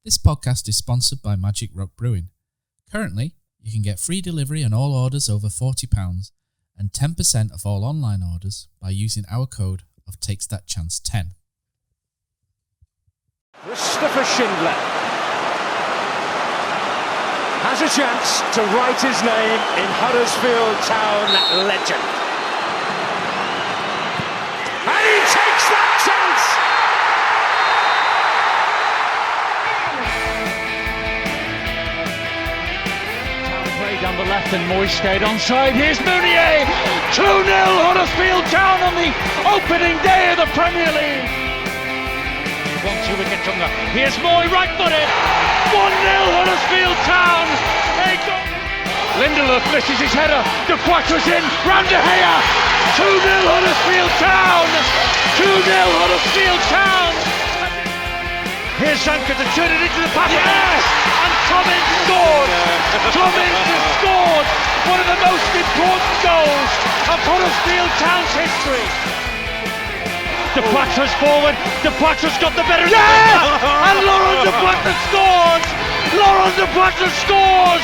This podcast is sponsored by Magic Rock Brewing. Currently, you can get free delivery on all orders over £40 and 10% of all online orders by using our code of TakesThatChance10. Christopher Schindler has a chance to write his name in Huddersfield Town legend. And he takes that chance! Play down the left and Moy stayed onside. Here's Mounier! 2-0 Huddersfield Town on the opening day of the Premier League. 1-2 wicket Tunga. Here's Moy, right-footed. 1-0 Huddersfield Town. Lindelof misses his header. De Quattro's in. Round De Gea. 2-0 Huddersfield Town. 2-0 Huddersfield Town. Here's Zanka to turn it into the pass. Yes! And Tommins scored. Tommins has scored one of the most important goals of Huddersfield Town's history. De Quattro's forward. De Quattro's got the better. Yes! And Laurent De Quattro scores. Laurent De Quattro scores.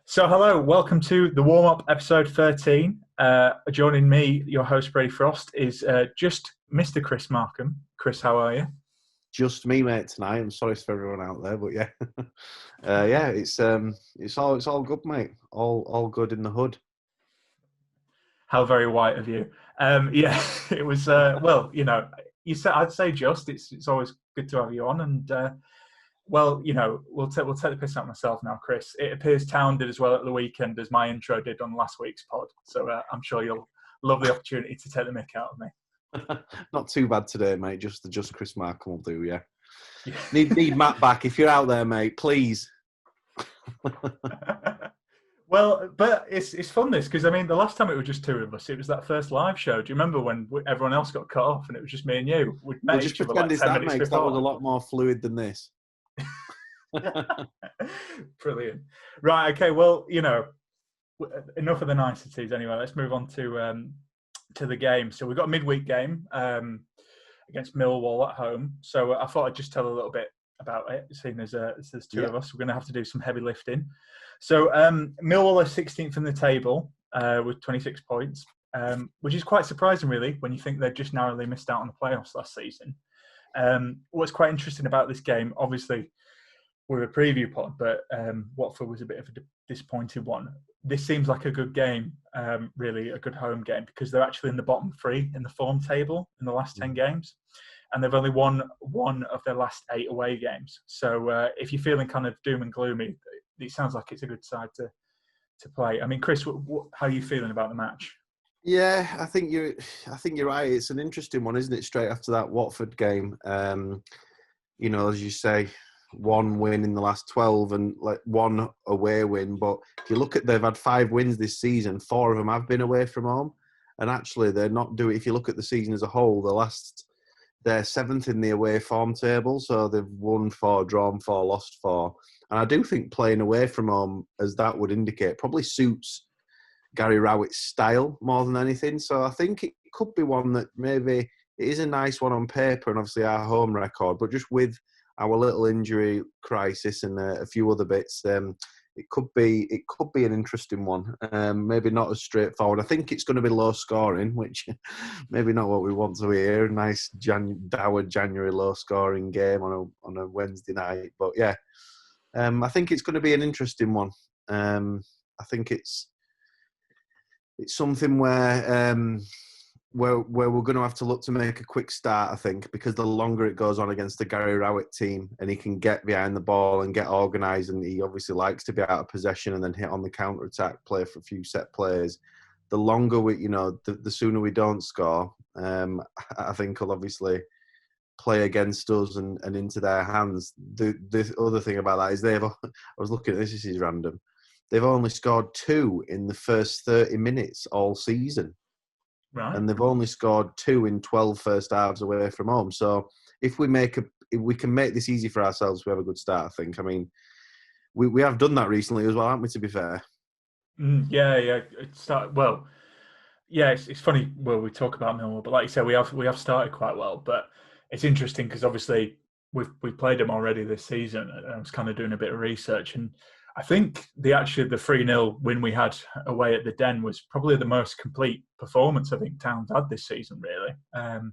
So hello, welcome to the warm-up episode 13. Joining me, your host Brady Frost, is just Mr. Chris Markham. Chris, how are you? Just me, mate, tonight. I'm sorry for everyone out there, but yeah, it's all good, mate. All good in the hood. How very white of you. Yeah, it was. Well, you know, I'd say just. It's always good to have you on, and well, you know, we'll take the piss out of myself now, Chris. It appears Town did as well at the weekend as my intro did on last week's pod. So I'm sure you'll love the opportunity to take the mick out of me. Not too bad today, mate. Just Chris Markham will do, yeah. Need Matt back if you're out there, mate. Please. Well, but it's fun this because I mean the last time it was just two of us. It was that first live show. Do you remember when everyone else got cut off and it was just me and you? We'd met each other like 10 minutes before. That was a lot more fluid than this. Brilliant. Right. Okay. Well, you know, enough of the niceties. Anyway, let's move on to the game. So we've got a midweek game against Millwall at home. So I thought I'd just tell a little bit about it. Seeing as there's two of us, we're going to have to do some heavy lifting. So Millwall are 16th in the table with 26 points, which is quite surprising, really, when you think they've just narrowly missed out on the playoffs last season. What's quite interesting about this game, obviously, we're a preview pod, but Watford was a bit of a disappointing one. This seems like a good game, really a good home game, because they're actually in the bottom three in the form table in the last 10 games, and they've only won one of their last 8 away games. So if you're feeling kind of doom and gloomy, it sounds like it's a good side to play. I mean, Chris, how are you feeling about the match? Yeah, I think you're right. It's an interesting one, isn't it? Straight after that Watford game, you know, as you say, one win in the last 12 and like one away win. But if you look at, they've had 5 wins this season. 4 of them have been away from home, and actually they're not doing. If you look at the season as a whole, they're 7th in the away form table. So they've won 4, drawn 4, lost 4. And I do think playing away from home, as that would indicate, probably suits Gary Rowett's style more than anything. So I think it could be one that maybe it is a nice one on paper and obviously our home record, but just with our little injury crisis and a few other bits, it could be an interesting one. Maybe not as straightforward. I think it's going to be low scoring, which maybe not what we want to hear. A nice dour January low scoring game on a Wednesday night. But yeah, I think it's going to be an interesting one. I think it's something where we're going to have to look to make a quick start, I think, because the longer it goes on against the Gary Rowett team and he can get behind the ball and get organised, and he obviously likes to be out of possession and then hit on the counter-attack, play for a few set plays, the longer the sooner we don't score, I think will obviously play against us and into their hands. The other thing about that is I was looking at this is random, they've only scored 2 in the first 30 minutes all season. Right. And they've only scored 2 in 12 first halves away from home. So if we can make this easy for ourselves, we have a good start, I think. I mean, we have done that recently as well, haven't we, to be fair? Yeah. It's funny. Well, we talk about Millwall, but like you said, we have started quite well. But it's interesting because obviously we've played them already this season. And I was kind of doing a bit of research, and I think the 3-0 win we had away at the Den was probably the most complete performance I think Town's had this season. Really,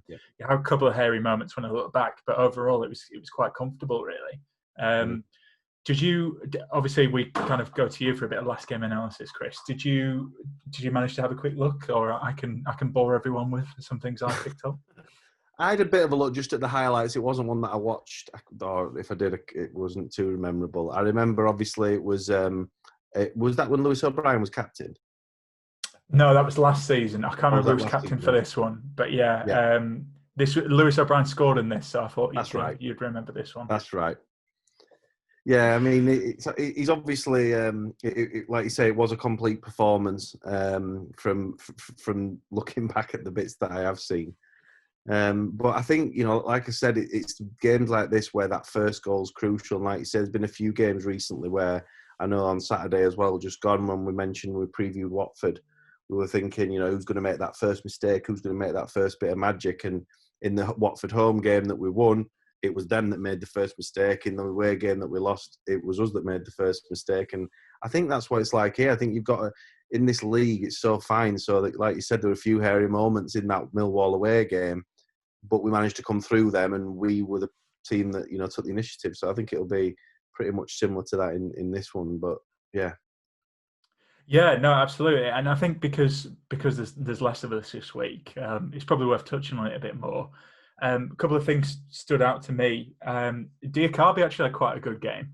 you had a couple of hairy moments when I look back, but overall it was quite comfortable. Really. Did you? Obviously, we kind of go to you for a bit of last game analysis, Chris. Did you manage to have a quick look, or I can bore everyone with some things I picked up? I had a bit of a look just at the highlights. It wasn't one that I watched, or if I did, it wasn't too memorable. I remember, obviously, it was that when Lewis O'Brien was captain? No, that was last season. I can't remember who was captain for this one, but yeah. This Lewis O'Brien scored in this, so I thought you'd remember this one. That's right. Yeah, I mean, he's obviously, like you say, it was a complete performance from looking back at the bits that I have seen. But I think, like I said, it's games like this where that first goal is crucial. And like you said, there's been a few games recently where I know on Saturday as well, just gone when we previewed Watford, we were thinking, who's going to make that first mistake? Who's going to make that first bit of magic? And in the Watford home game that we won, it was them that made the first mistake. In the away game that we lost, it was us that made the first mistake. And I think that's what it's like here. I think you've got in this league, it's so fine. So that, like you said, there were a few hairy moments in that Millwall away game, but we managed to come through them, and we were the team that took the initiative. So I think it'll be pretty much similar to that in this one. But yeah. Yeah, no, absolutely. And I think because there's less of us this week, it's probably worth touching on it a bit more. A couple of things stood out to me. Diakabi actually had quite a good game.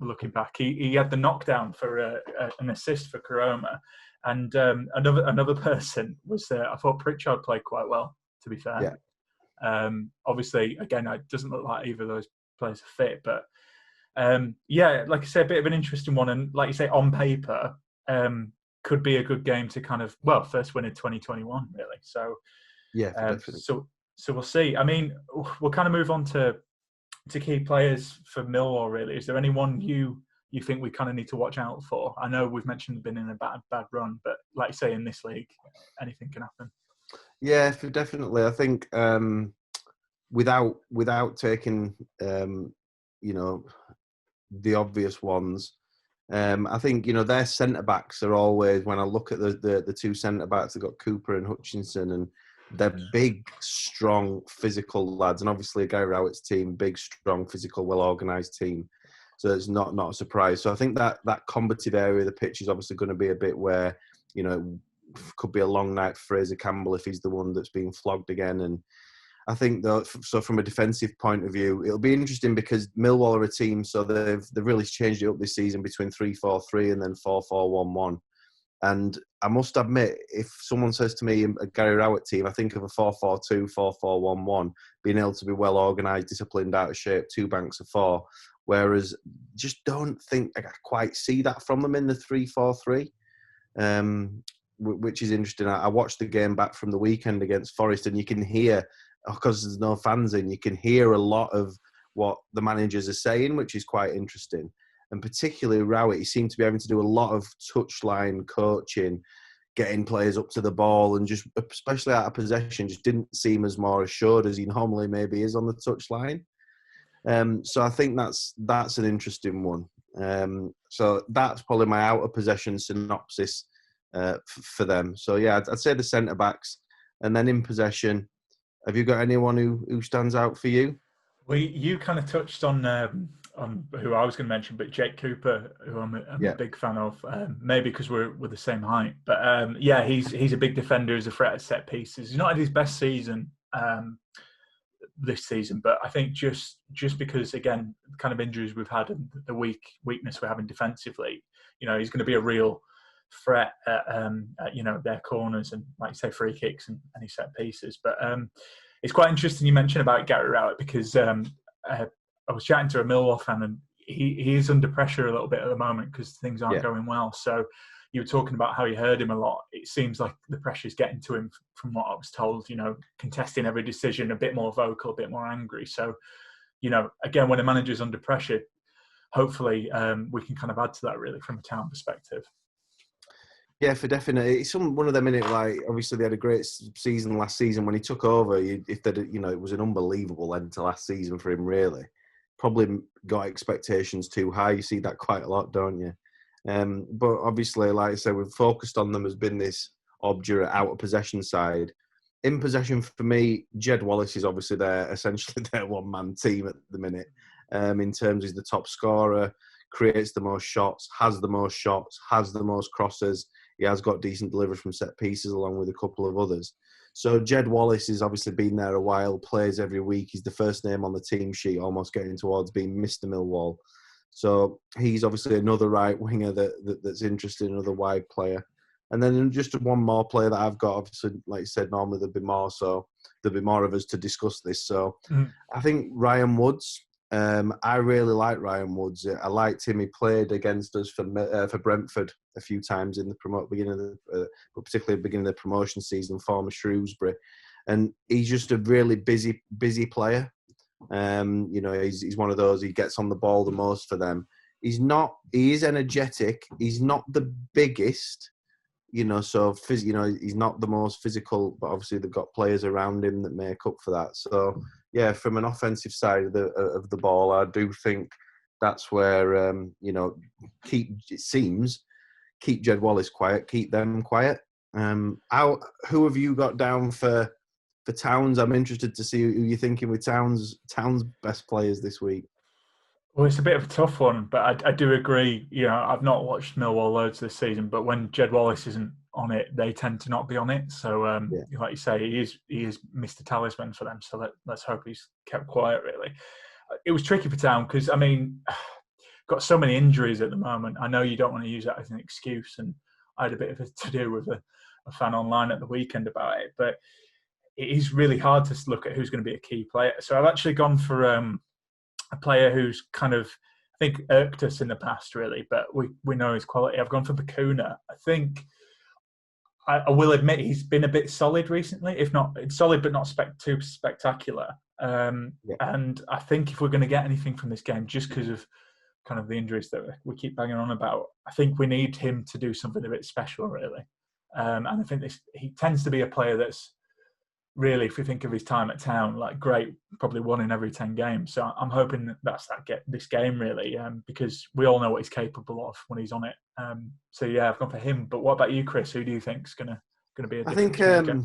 Looking back, he had the knockdown for an assist for Omer, and another person was I thought Pritchard played quite well. To be fair, obviously, again, it doesn't look like either of those players are fit, but like I say, a bit of an interesting one, and like you say, on paper, could be a good game to kind of first win in 2021, really. So yeah, definitely. So we'll see. I mean, we'll kind of move on to key players for Millwall, really. Is there anyone you think we kind of need to watch out for? I know we've mentioned they've been in a bad run, but like you say, in this league, anything can happen. Yeah, definitely. I think without taking the obvious ones, I think their centre backs are always, when I look at the two centre backs, they've got Cooper and Hutchinson, and they're big, strong, physical lads, and obviously Gary Rowett's team, big, strong, physical, well-organised team. So it's not a surprise. So I think that combative area of the pitch is obviously going to be a bit where could be a long night for Fraser Campbell if he's the one that's being flogged again. And I think though, so from a defensive point of view, it'll be interesting because Millwall are a team, so they've really changed it up this season between 3-4-3 and then 4-4-1-1. And I must admit, if someone says to me a Gary Rowett team, I think of a 4-4-2, 4-4-1-1, being able to be well organised, disciplined, out of shape, two banks of four. Whereas, just don't think I quite see that from them in the 3-4-3, which is interesting. I watched the game back from the weekend against Forest, and you can hear, because there's no fans in, you can hear a lot of what the managers are saying, which is quite interesting. And particularly Rowett, he seemed to be having to do a lot of touchline coaching, getting players up to the ball, and just, especially out of possession, just didn't seem as more assured as he normally maybe is on the touchline. So I think that's an interesting one. So that's probably my out of possession synopsis for them. So yeah, I'd say the centre backs, and then in possession, have you got anyone who stands out for you? Well, you kind of touched on who I was going to mention, but Jake Cooper, who I'm a big fan of, maybe because we're the same height. But he's a big defender, he's a threat at set pieces. He's not had his best season this season, but I think just because, again, the kind of injuries we've had and the weakness we're having defensively, he's going to be a real threat at their corners and, like you say, free kicks and any set pieces. But it's quite interesting you mentioned about Gary Rowett, because I was chatting to a Millwall fan, and he is under pressure a little bit at the moment because things aren't going well. So you were talking about how you heard him a lot. It seems like the pressure's getting to him from what I was told, contesting every decision, a bit more vocal, a bit more angry. So, again, when a manager's under pressure, hopefully we can kind of add to that, really, from a Town perspective. Yeah, for definite. It's one of them, innit? Like, obviously, they had a great season last season. When he took over, it was an unbelievable end to last season for him, really. Probably got expectations too high. You see that quite a lot, don't you? But obviously, like I said, we've focused on them as being this obdurate out of possession side. In possession, for me, Jed Wallace is obviously essentially their one-man team at the minute. In terms, he's the top scorer, creates the most shots, has the most crosses. He has got decent delivery from set pieces along with a couple of others. So Jed Wallace has obviously been there a while, plays every week. He's the first name on the team sheet, almost getting towards being Mr. Millwall. So he's obviously another right winger that's interested, another wide player. And then just one more player that I've got, obviously, like you said, normally there'll be more. So there'll be more of us to discuss this. So I think Ryan Woods. I really like Ryan Woods. I liked him. He played against us for Brentford a few times in the particularly beginning of the promotion season, former Shrewsbury, and he's just a really busy player. He's one of those. He gets on the ball the most for them. He is energetic. He's not the biggest. He's not the most physical, but obviously they've got players around him that make up for that. So, yeah, from an offensive side of the ball, I do think that's where, keep Jed Wallace quiet, keep them quiet. Who have you got down for Towns? I'm interested to see who you're thinking with Towns' best players this week. Well, it's a bit of a tough one, but I do agree. I've not watched Millwall loads this season, but when Jed Wallace isn't on it, they tend to not be on it. So, like you say, he is Mr. Talisman for them. So let's hope he's kept quiet, really. It was tricky for Town because, got so many injuries at the moment. I know you don't want to use that as an excuse, and I had a bit of a to-do with a fan online at the weekend about it, but it is really hard to look at who's going to be a key player. So I've actually gone for a player who's kind of, I think, irked us in the past, really, but we know his quality. I've gone for Bakuna. I think, I will admit, he's been a bit solid recently, if not solid, but not too spectacular. And I think if we're going to get anything from this game, just because of kind of the injuries that we keep banging on about, I think we need him to do something a bit special, really. And I think he tends to be a player that's, really, if we think of his time at Town, like great, probably 1 in every 10 games. So I'm hoping that's this game, really, because we all know what he's capable of when he's on it. I've gone for him. But what about you, Chris? Who do you think is going to be a difference maker?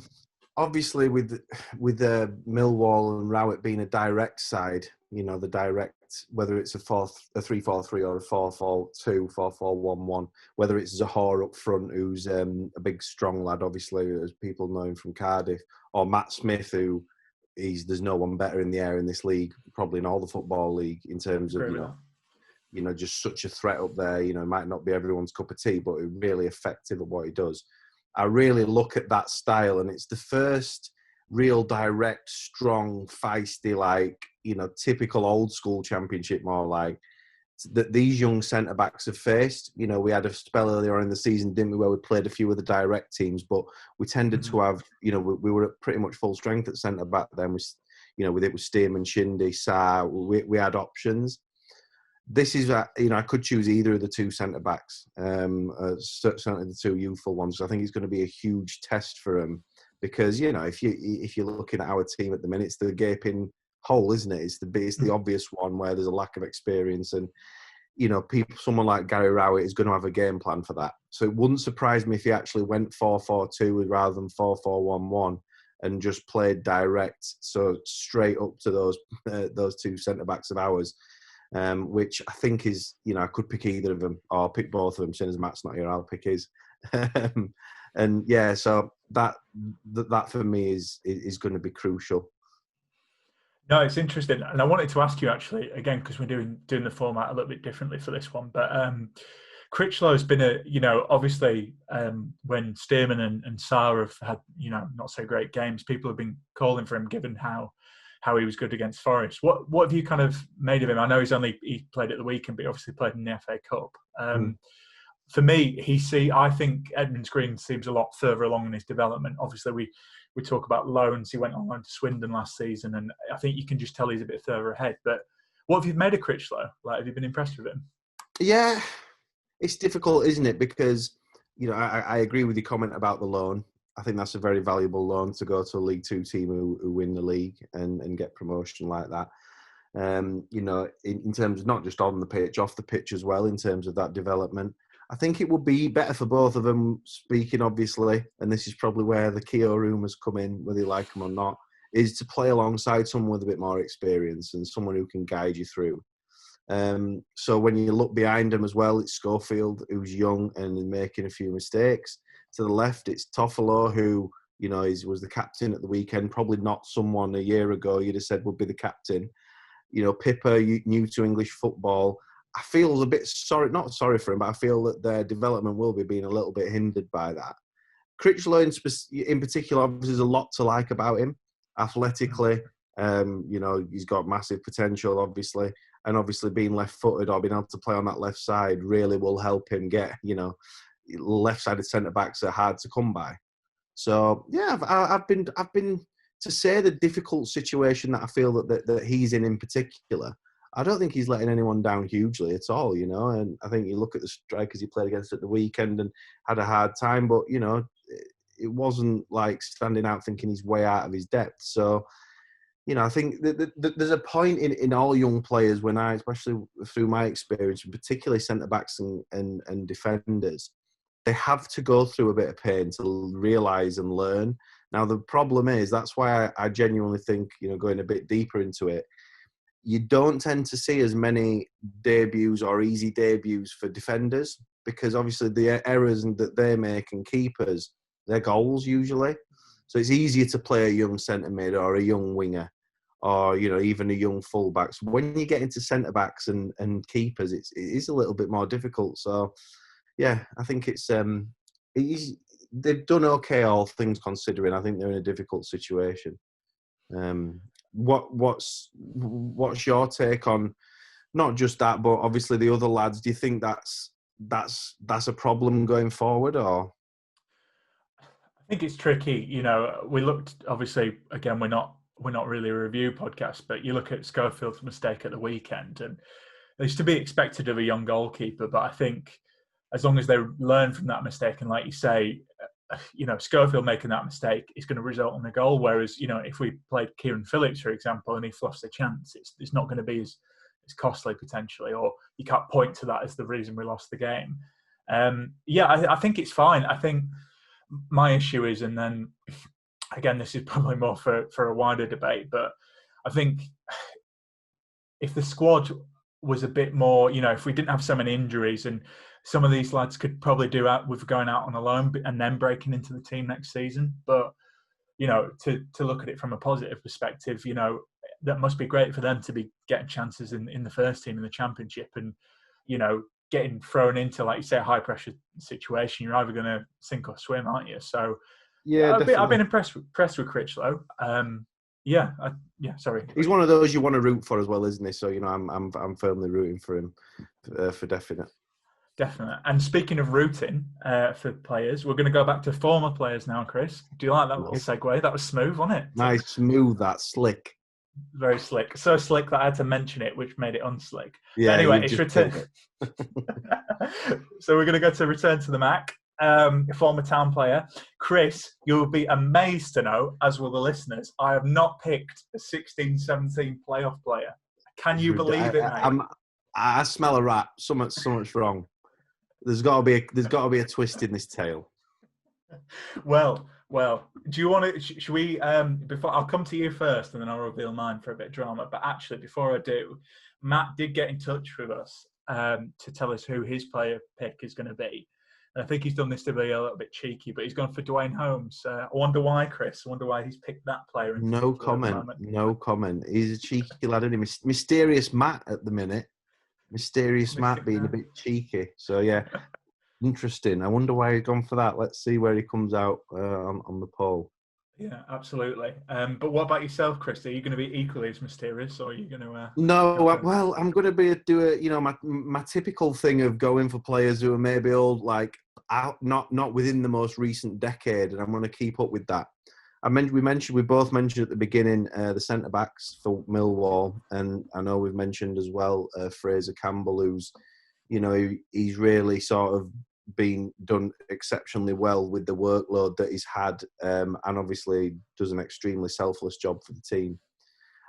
Obviously, with Millwall and Rowett being a direct side, the direct, whether it's a 3-4-3 or a 4-4-2, 4-4-1-1, whether it's Zahar up front, who's a big, strong lad, obviously, as people know him from Cardiff, or Matt Smith, who there's no one better in the air in this league, probably in all the football league, in terms of, just such a threat up there. Might not be everyone's cup of tea, but really effective at what he does. I really look at that style, and it's the first real direct, strong, feisty, typical old school Championship, more like, that these young centre-backs have faced. We had a spell earlier on in the season, didn't we, where we played a few of the direct teams, but we tended to have, we were at pretty much full strength at centre-back then. With it was Stearman, Shindy, Sarr, we had options. This is, I could choose either of the two centre-backs, certainly the two youthful ones. I think it's going to be a huge test for them because, if you're looking at our team at the minute, it's the gaping hole, isn't it? It's the obvious one where there's a lack of experience, and someone like Gary Rowett is going to have a game plan for that. So it wouldn't surprise me if he actually went 4-4-2 rather than 4-4-1-1 and just played direct, so straight up to those two centre backs of ours, which I think is, I could pick either of them or pick both of them. Since Matt's not here, I'll pick his. And yeah, so that for me is going to be crucial. No, it's interesting. And I wanted to ask you actually, again, because we're doing the format a little bit differently for this one, but Critchlow's been obviously when Stearman and Sarr have had, not so great games, people have been calling for him given how he was good against Forest. What have you kind of made of him? I know he played at the weekend, but he obviously played in the FA Cup. For me, I think Edmonds Green seems a lot further along in his development. Obviously, we talk about loans. He went on loan to Swindon last season, and I think you can just tell he's a bit further ahead. But what have you made of Critchlow? Have you been impressed with him? Yeah, it's difficult, isn't it? Because I agree with your comment about the loan. I think that's a very valuable loan to go to a League Two team who win the league and get promotion like that. In terms of not just on the pitch, off the pitch as well, in terms of that development. I think it would be better for both of them, speaking obviously, and this is probably where the Keogh rumours come in, whether you like them or not, is to play alongside someone with a bit more experience and someone who can guide you through. So when you look behind him as well, it's Schofield, who's young and making a few mistakes. To the left, it's Toffolo, who, was the captain at the weekend, probably not someone a year ago you'd have said would be the captain. Pippa, new to English football. I feel a bit not sorry for him, but I feel that their development will be being a little bit hindered by that. Critchlow in particular, obviously, there's a lot to like about him. Athletically, he's got massive potential, obviously. And obviously being left-footed or being able to play on that left side really will help him get, left-sided centre-backs are hard to come by. So, yeah, I've been to say the difficult situation that I feel that he's in particular. I don't think he's letting anyone down hugely at all, and I think you look at the strikers he played against at the weekend and had a hard time, but, it wasn't like standing out thinking he's way out of his depth. So, I think there's a point in all young players when especially through my experience, particularly centre-backs and defenders, they have to go through a bit of pain to realise and learn. Now, the problem is, that's why I genuinely think, going a bit deeper into it, you don't tend to see as many debuts or easy debuts for defenders because obviously the errors that they make and keepers, they're goals usually. So it's easier to play a young centre mid or a young winger or, even a young fullback. So when you get into centre backs and keepers, it is a little bit more difficult. So, yeah, I think they've done okay, all things considering. I think they're in a difficult situation. What's your take on not just that, but obviously the other lads? Do you think that's a problem going forward, or? I think it's tricky. We looked, obviously, again, we're not really a review podcast, but you look at Schofield's mistake at the weekend, and it's to be expected of a young goalkeeper. But I think as long as they learn from that mistake, and like you say, Schofield making that mistake is going to result in a goal. Whereas, if we played Kieran Phillips, for example, and he fluffs a chance, it's not going to be as costly potentially, or you can't point to that as the reason we lost the game. I think it's fine. I think my issue is, and then again, this is probably more for a wider debate, but I think if the squad was a bit more, if we didn't have so many injuries, and some of these lads could probably do out with going out on a loan and then breaking into the team next season. But, to look at it from a positive perspective, that must be great for them to be getting chances in the first team in the Championship and, getting thrown into, like you say, a high-pressure situation. You're either going to sink or swim, aren't you? So, yeah, I've been impressed with Critchlow. Sorry. He's one of those you want to root for as well, isn't he? So, I'm firmly rooting for him for definite. Definitely. And speaking of rooting for players, we're going to go back to former players now, Chris. Do you like that little segue? That was smooth, wasn't it? Nice, smooth, that slick. Very slick. So slick that I had to mention it, which made it unslick. Yeah, but anyway, it's return. So we're going to go to Return to the Mac. Former Town player. Chris, you'll be amazed to know, as will the listeners, I have not picked a 16-17 playoff player. Can you believe it, mate? I smell a rat. So much wrong. There's got to be a twist in this tale. Well. Do you want to? Should we? Before I'll come to you first, and then I'll reveal mine for a bit of drama. But actually, before I do, Matt did get in touch with us to tell us who his player pick is going to be. And I think he's done this to be a little bit cheeky, but he's gone for Dwayne Holmes. I wonder why, Chris. I wonder why he's picked that player. No comment. He's a cheeky lad, isn't he? Mysterious Matt at the minute. Mysterious Matt being a bit cheeky. So, yeah, interesting. I wonder why he's gone for that. Let's see where he comes out on the poll. Yeah, absolutely. But what about yourself, Chris? Are you going to be equally as mysterious, or are you going to? No, well, I'm going to do my typical thing of going for players who are maybe old, like out, not within the most recent decade, and I'm going to keep up with that. We both mentioned at the beginning the centre backs for Millwall, and I know we've mentioned as well Fraser Campbell, who's, he's really sort of been done exceptionally well with the workload that he's had, and obviously does an extremely selfless job for the team.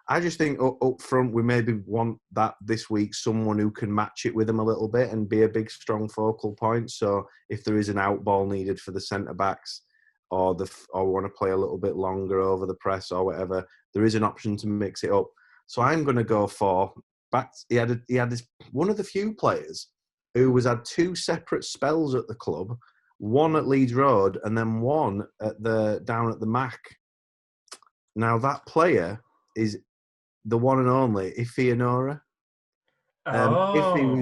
I just think up front we maybe want that this week, someone who can match it with him a little bit and be a big, strong focal point. So if there is an out ball needed for the centre-backs or want to play a little bit longer over the press or whatever, there is an option to mix it up. So I'm going to go for he had this one of the few players who had two separate spells at the club, one at Leeds Road and then one down at the Mac. Now that player is the one and only Ife Honora. Ife was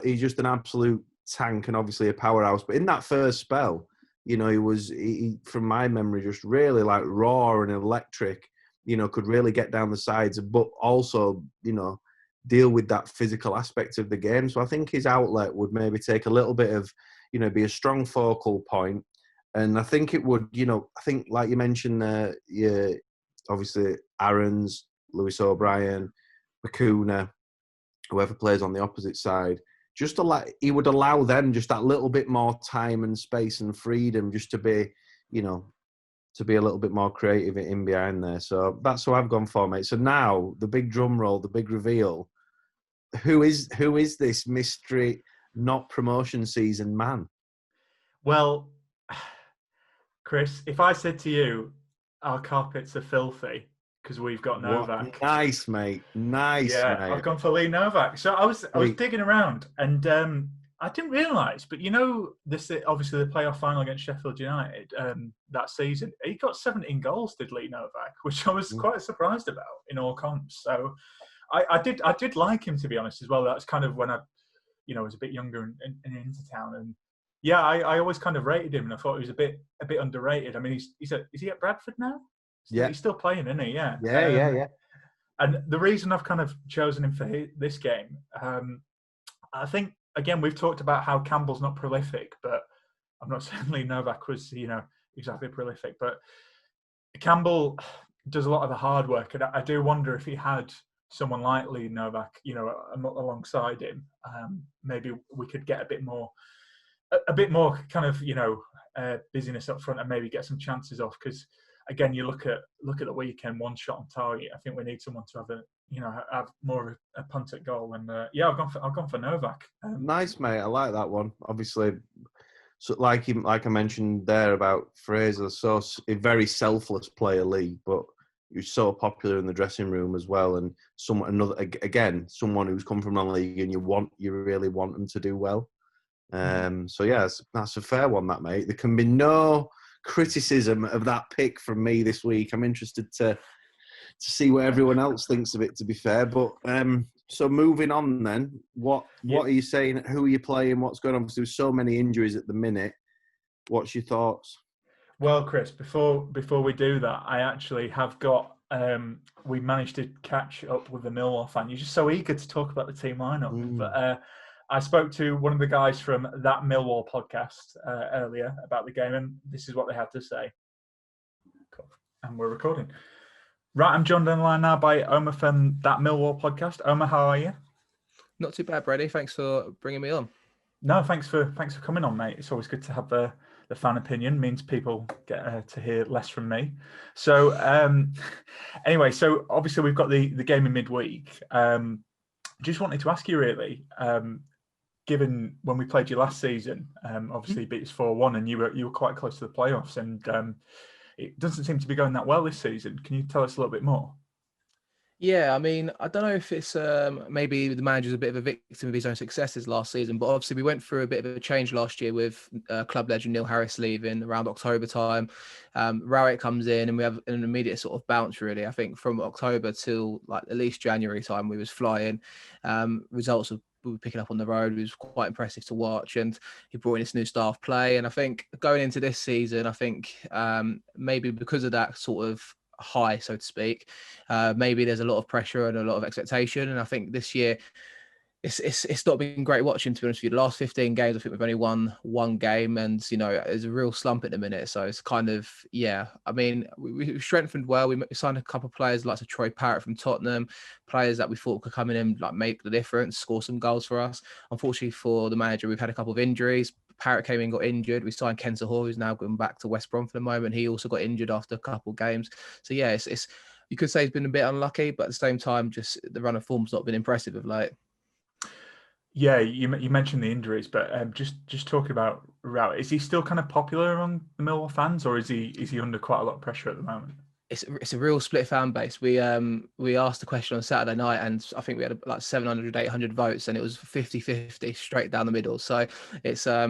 he's just an absolute tank and obviously a powerhouse. But in that first spell, you know, he from my memory just really like raw and electric. You know, could really get down the sides, but also, you know, deal with that physical aspect of the game. So I think his outlet would maybe take a little bit of, you know, be a strong focal point. And I think it would, you know, I think like you mentioned, obviously Aaron's, Lewis O'Brien, Bakuna, whoever plays on the opposite side, he would allow them just that little bit more time and space and freedom just to be, you know, to be a little bit more creative in behind there. So that's what I've gone for, mate. So now the big drum roll, the big reveal. Who is this mystery, not promotion season man? Well, Chris, if I said to you, our carpets are filthy because we've got Novak. Nice, mate. Nice, mate. I've gone for Lee Novak. So I was digging around and I didn't realise, but you know, obviously the playoff final against Sheffield United that season, he got 17 goals, did Lee Novak, which I was quite surprised about in all comps. So I did like him, to be honest, as well. That's kind of when I, you know, was a bit younger and into town, and yeah, I always kind of rated him, and I thought he was a bit underrated. I mean, is he at Bradford now? He's still playing, isn't he? Yeah. Yeah. And the reason I've kind of chosen him for this game, I think. Again, we've talked about how Campbell's not prolific, but I'm not saying Lee Novak was, you know, exactly prolific. But Campbell does a lot of the hard work, and I do wonder if he had someone like Lee Novak, you know, alongside him, maybe we could get a bit more kind of, you know, busyness up front and maybe get some chances off. Because again, you look at the weekend, one shot on target. I think we need someone to have more of a punt at goal. And I've gone for Novak. Nice, mate. I like that one. Obviously, so like I mentioned there about Fraser, so a very selfless player, Lee, but who's so popular in the dressing room as well. And someone who's come from non-league, and you really want them to do well. So yeah, that's a fair one, that, mate. There can be no criticism of that pick from me this week. I'm interested to see what everyone else thinks of it, to be fair. But so moving on then, what are you saying? Who are you playing? What's going on? Because there's so many injuries at the minute. What's your thoughts? Well, Chris, before we do that, I actually have got. We managed to catch up with the Millwall fan. You're just so eager to talk about the team lineup, but I spoke to one of the guys from that Millwall podcast earlier about the game, and this is what they had to say. Cool. And we're recording. Right, I'm joined on the line now by Omer from that Millwall podcast. Omer, how are you? Not too bad, Brady. Thanks for bringing me on. No, thanks for coming on, mate. It's always good to have the fan opinion. Means people get to hear less from me. So anyway, so obviously we've got the game in midweek. Just wanted to ask you really, given when we played you last season, obviously beat us 4-1, and you were quite close to the playoffs, and it doesn't seem to be going that well this season. Can you tell us a little bit more? Yeah, I mean, I don't know if it's maybe the manager's a bit of a victim of his own successes last season, but obviously we went through a bit of a change last year with club legend Neil Harris leaving around October time. Rowett comes in and we have an immediate sort of bounce, really. I think from October till like at least January time, we was flying. Results we were picking up on the road. It was quite impressive to watch, and he brought in this new staff play. And I think going into this season, I think maybe because of that sort of high, so to speak, maybe there's a lot of pressure and a lot of expectation. And I think this year it's not been great watching, to be honest with you. The last 15 games, I think we've only won one game, and you know, there's a real slump at the minute. So it's kind of, yeah, I mean, we strengthened well. We signed a couple of players like Troy Parrott from Tottenham, players that we thought could come in and like make the difference, score some goals for us. Unfortunately for the manager, we've had a couple of injuries. Parrott came in, got injured. We signed Ken Sahor, who's now going back to West Brom for the moment. He also got injured after a couple of games. So yeah, it's you could say he's been a bit unlucky, but at the same time, just the run of form's not been impressive of late. Yeah, you mentioned the injuries, but just talking about Rowett, is he still kind of popular among the Millwall fans, or is he under quite a lot of pressure at the moment? It's a real split fan base. We asked the question on Saturday night, and I think we had like 700, 800 votes, and it was 50-50 straight down the middle. So it's a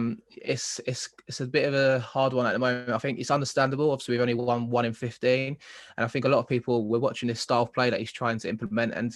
bit of a hard one at the moment. I think it's understandable. Obviously, we've only won 1 in 15, and I think a lot of people were watching this style of play that he's trying to implement, and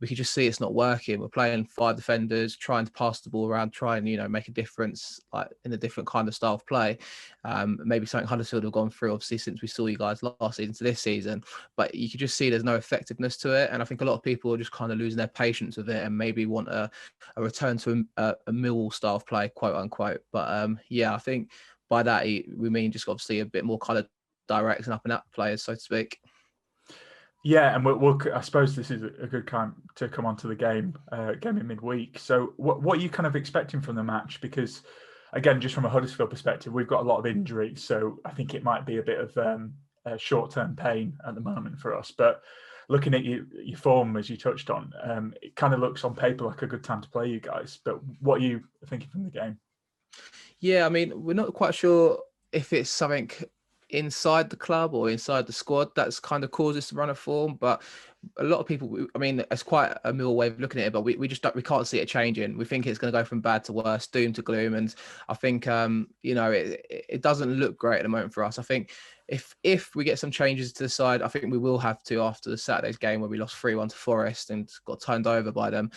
we could just see it's not working. We're playing 5 defenders, trying to pass the ball around, try and, make a difference like in a different kind of style of play. Maybe something Huddersfield have gone through, obviously, since we saw you guys last season to this season. But you could just see there's no effectiveness to it. And I think a lot of people are just kind of losing their patience with it and maybe want a return to a Millwall style of play, quote unquote. But I think by that, we mean just obviously a bit more kind of direct and up and up players, so to speak. Yeah, and I suppose this is a good time to come on to the game in midweek. So what are you kind of expecting from the match? Because, again, just from a Huddersfield perspective, we've got a lot of injuries. So I think it might be a bit of short-term pain at the moment for us. But looking at your form, as you touched on, it kind of looks on paper like a good time to play you guys. But what are you thinking from the game? Yeah, I mean, we're not quite sure if it's something inside the club or inside the squad that's kind of caused us to run a form, but a lot of people, I mean, it's quite a Mill way of looking at it, but we can't see it changing. We think it's going to go from bad to worse, doom to gloom, and I think it doesn't look great at the moment for us. I think if we get some changes to the side, I think we will have to after the Saturday's game where we lost 3-1 to Forest and got turned over by them.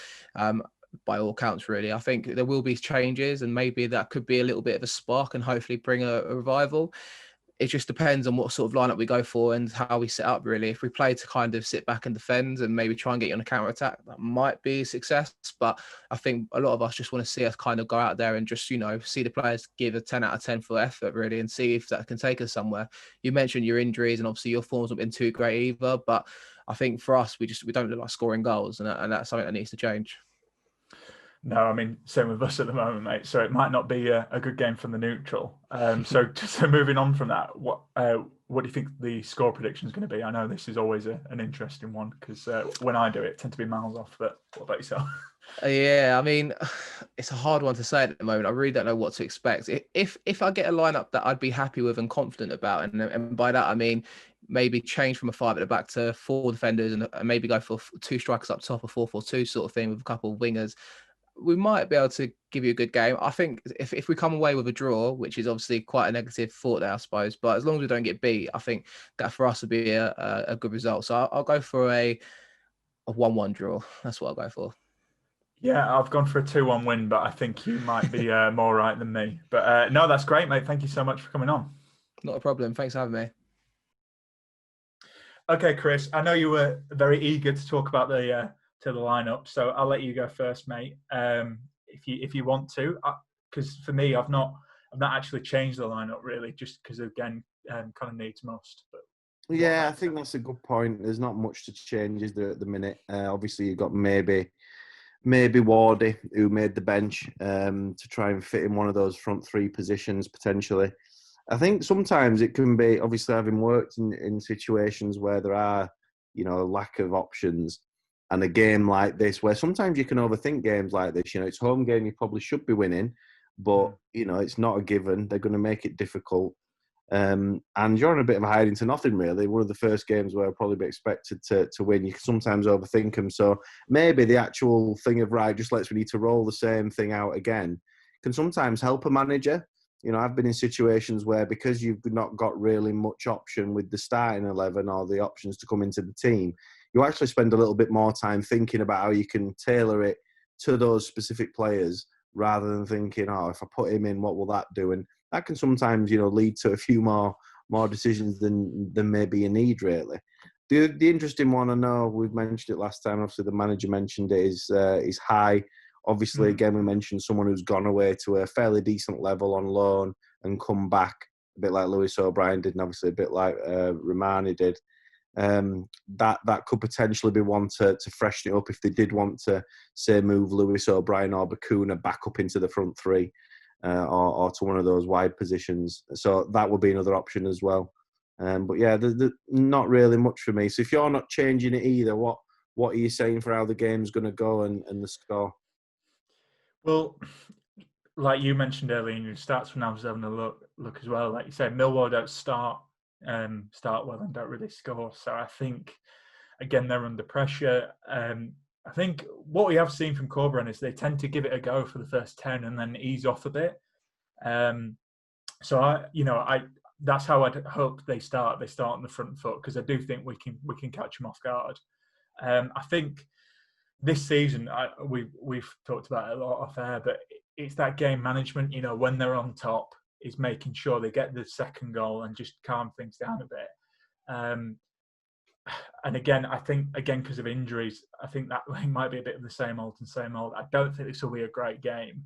By all counts, really. I think there will be changes, and maybe that could be a little bit of a spark and hopefully bring a revival. It just depends on what sort of lineup we go for and how we set up, really. If we play to kind of sit back and defend and maybe try and get you on a counter-attack, that might be a success. But I think a lot of us just want to see us kind of go out there and just, see the players give a 10 out of 10 for effort, really, and see if that can take us somewhere. You mentioned your injuries, and obviously your form's not been too great either. But I think for us, we don't look like scoring goals, and that's something that needs to change. No, I mean, same with us at the moment, mate. So it might not be a good game from the neutral. So moving on from that, what do you think the score prediction is going to be? I know this is always an interesting one because when I do it, tend to be miles off. But what about yourself? Yeah, I mean, it's a hard one to say at the moment. I really don't know what to expect. If I get a lineup that I'd be happy with and confident about, and by that I mean maybe change from a 5 at the back to 4 defenders and maybe go for 2 strikers up top, a 4-4-2 sort of thing with a couple of wingers, we might be able to give you a good game. I think if we come away with a draw, which is obviously quite a negative thought there, I suppose, but as long as we don't get beat, I think that for us would be a good result. So I'll go for a 1-1 draw. That's what I'll go for. Yeah, I've gone for a 2-1 win, but I think you might be more right than me. But no, that's great, mate. Thank you so much for coming on. Not a problem. Thanks for having me. Okay, Chris, I know you were very eager to talk about the lineup, so I'll let you go first, mate. If you want to, because for me, I've not actually changed the lineup really, just because again, kind of needs must. But yeah, I think that's a good point. There's not much to change, is there, at the minute? Obviously, you've got maybe Wardy, who made the bench to try and fit in one of those front 3 positions potentially. I think sometimes it can be, obviously, having worked in situations where there are, lack of options. And a game like this, where sometimes you can overthink games like this, it's a home game you probably should be winning, but, it's not a given. They're going to make it difficult. And you're on a bit of a hiding to nothing, really. One of the first games where I'll probably be expected to win. You can sometimes overthink them. So maybe the actual thing of, right, just we need to roll the same thing out again, can sometimes help a manager. I've been in situations where because you've not got really much option with the starting 11 or the options to come into the team, you actually spend a little bit more time thinking about how you can tailor it to those specific players rather than thinking, if I put him in, what will that do? And that can sometimes, lead to a few more decisions than maybe you need, really. The interesting one, I know we've mentioned it last time, obviously the manager mentioned it, is High. Obviously, again, we mentioned someone who's gone away to a fairly decent level on loan and come back, a bit like Lewis O'Brien did, and obviously a bit like Romani did. That could potentially be one to freshen it up if they did want to, say, move Lewis O'Brien or Bakuna back up into the front 3. or to one of those wide positions. So that would be another option as well. But yeah, not really much for me. So if you're not changing it either, what are you saying for how the game's going to go and the score? Well, like you mentioned earlier in your stats when I was having a look as well, like you said, Millwall don't start well and don't really score. So I think, again, they're under pressure. I think what we have seen from Corberan is they tend to give it a go for the first 10 and then ease off a bit. So that's how I'd hope they start. They start on the front foot, because I do think we can catch them off guard. I think this season we've talked about it a lot off air, but it's that game management. When they're on top, is making sure they get the second goal and just calm things down a bit. And again, I think because of injuries, I think that might be a bit of the same old. I don't think this will be a great game,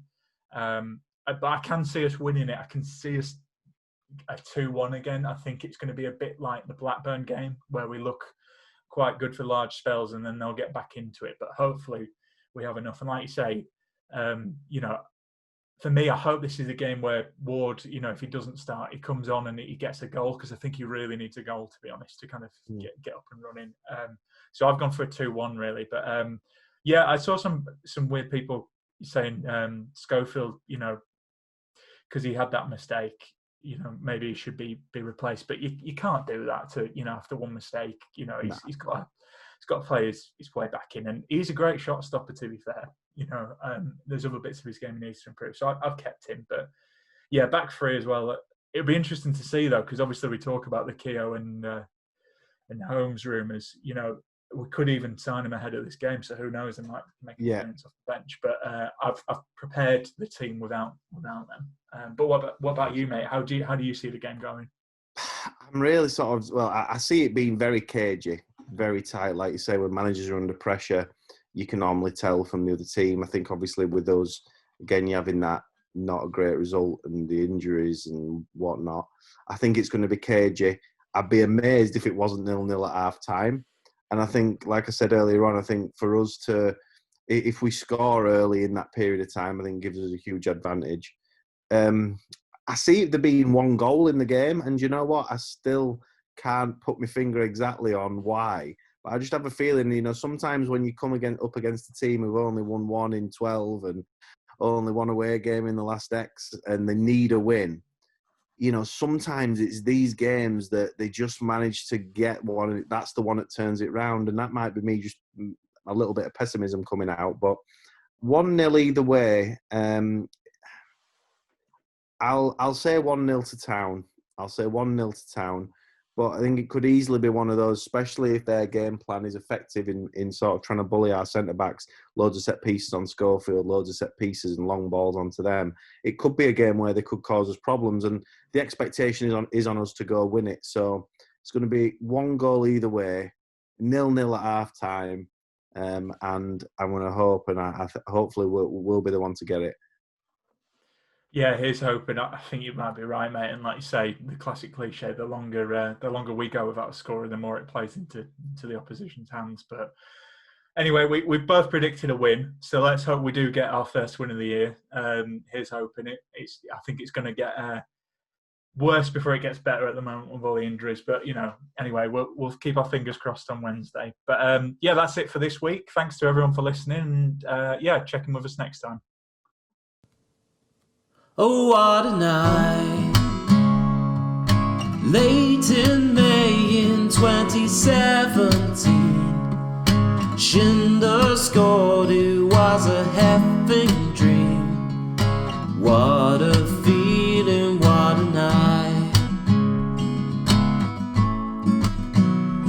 but I can see us winning it. I can see us a 2-1 again. I think it's going to be a bit like the Blackburn game, where we look quite good for large spells and then they'll get back into it. But hopefully we have enough. And like you say, for me, I hope this is a game where Ward, if he doesn't start, he comes on and he gets a goal, because I think he really needs a goal, to be honest, to kind of get up and running. So I've gone for a 2-1 really. But yeah, I saw some weird people saying Schofield, because he had that mistake, maybe he should be replaced. But you can't do that to, after one mistake. He's got to play his way back in, and he's a great shot stopper, to be fair. There's other bits of his game he needs to improve. So I've kept him. But yeah, back three as well. It'll be interesting to see though, because obviously we talk about the Keogh and Holmes rumours. We could even sign him ahead of this game, so who knows? They might make a appearance off the bench. But I've prepared the team without them. But what about you, mate? How do you see the game going? I'm really I see it being very cagey, very tight. Like you say, when managers are under pressure, you can normally tell from the other team. I think obviously with those, again, you're having that not a great result and the injuries and whatnot. I think it's going to be cagey. I'd be amazed if it wasn't 0-0 at half time. And I think, like I said earlier on, I think for us if we score early in that period of time, I think it gives us a huge advantage. I see there being one goal in the game, and you know what? I still can't put my finger exactly on why. But I just have a feeling, sometimes when you come up against a team who've only won 1 in 12 and only one away game in the last X, and they need a win, sometimes it's these games that they just manage to get one, and that's the one that turns it round. And that might be me just a little bit of pessimism coming out. But 1-0 either way. I'll say 1-0 to Town. I'll say 1-0 to Town. But I think it could easily be one of those, especially if their game plan is effective in sort of trying to bully our centre-backs, loads of set pieces on Schofield, loads of set pieces and long balls onto them. It could be a game where they could cause us problems, and the expectation is on us to go win it. So it's going to be 1 goal either way, 0-0 at half-time, and I'm going to hope, and hopefully we'll be the one to get it. Yeah, here's hoping. I think you might be right, mate. And like you say, the classic cliche: the longer we go without a scorer, the more it plays into the opposition's hands. But anyway, we've both predicted a win, so let's hope we do get our first win of the year. Here's hoping. I think it's going to get worse before it gets better at the moment with all the injuries. But anyway, we'll keep our fingers crossed on Wednesday. But yeah, that's it for this week. Thanks to everyone for listening, and check in with us next time. Oh, what a night. Late in May in 2017, Schindler scored, it was a heaven dream. What a feeling, what a night.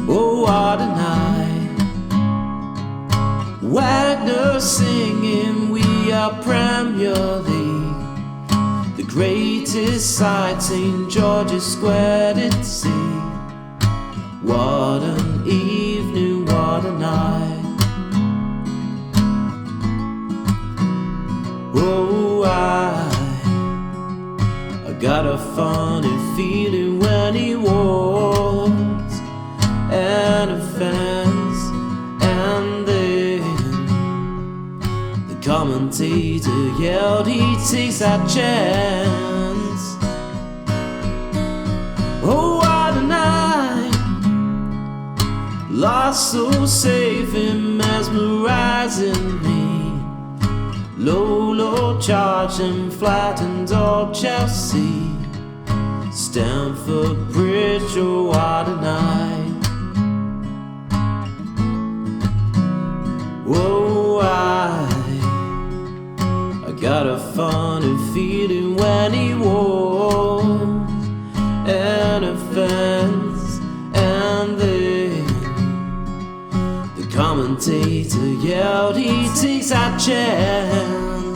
Oh, what a night. Wagner singing, we are Premier League. The greatest sight St. George's Square did see. What an evening, what a night. Oh, I got a funny feeling when he walks and a fence, and then the commentator commentator yelled he takes that chance. Oh, what a night, lost so safe and mesmerizing me. Low charge and flattened all Chelsea. Stamford Bridge, oh what a night. Whoa, I got a funny feeling when he walked an offense, and then the commentator yelled he takes that chance.